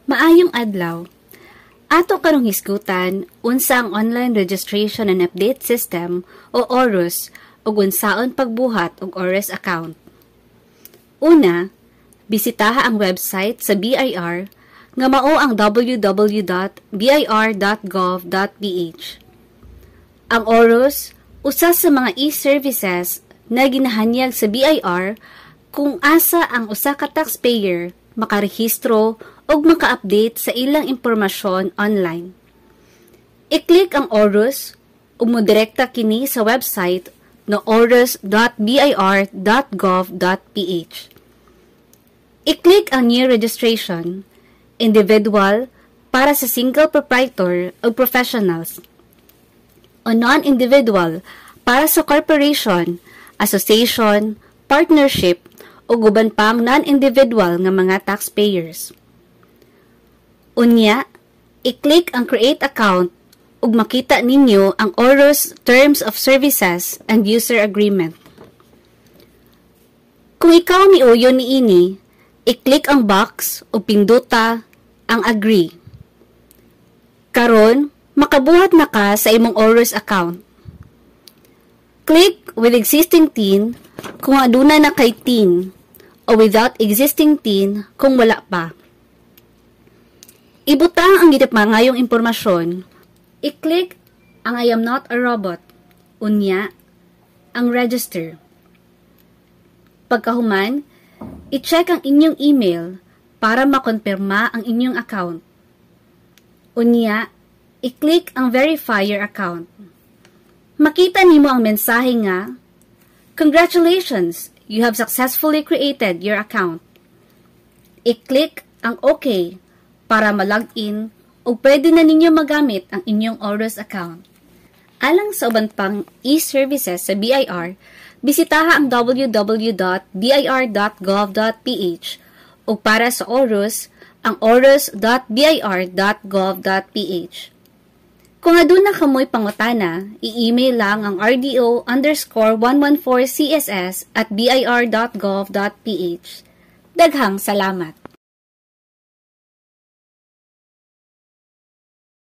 Maayong adlaw. Ato karong hisgutan unsa ang online registration and update system o ORUS ug unsaon pagbuhat og ORUS account. Una, bisitaha ang website sa BIR nga mao ang www.bir.gov.ph. Ang ORUS usa sa mga e-services na ginahanyag sa BIR kung asa ang usa ka taxpayer makarehistro o maka-update sa ilang impormasyon online. I-click ang ORUS o modirekta kini sa website na orus.bir.gov.ph. I-click ang New Registration, Individual para sa single proprietor o professionals, o non-individual para sa corporation, association, partnership, o guban pang non-individual nga mga taxpayers. Unya, i-click ang Create Account ug makita ninyo ang ORUS Terms of Services and User Agreement. Kung ikaw miuyo niini, i-click ang box o pinduta ang Agree. Karon, makabuhat na ka sa imong ORUS account. Click with existing TIN kung aduna na kay TIN o without existing TIN kung wala pa. Ibutang ang gitipmangayong impormasyon. I-click ang I am not a robot. Unya, ang register. Pagkahuman, i-check ang inyong email para makonfirma ang inyong account. Unya, i-click ang verify your account. Makita nimo ang mensahe nga, "Congratulations, you have successfully created your account." I-click ang OK para ma-login o pwede na ninyo magamit ang inyong ORUS account. Alang sa uban pang e-services sa BIR, bisitaha ang www.bir.gov.ph o para sa ORUS, ang orus.bir.gov.ph. Kung aduna kamoy pangutana, i-email lang ang RDO_114CSS@bir.gov.ph. Daghang salamat!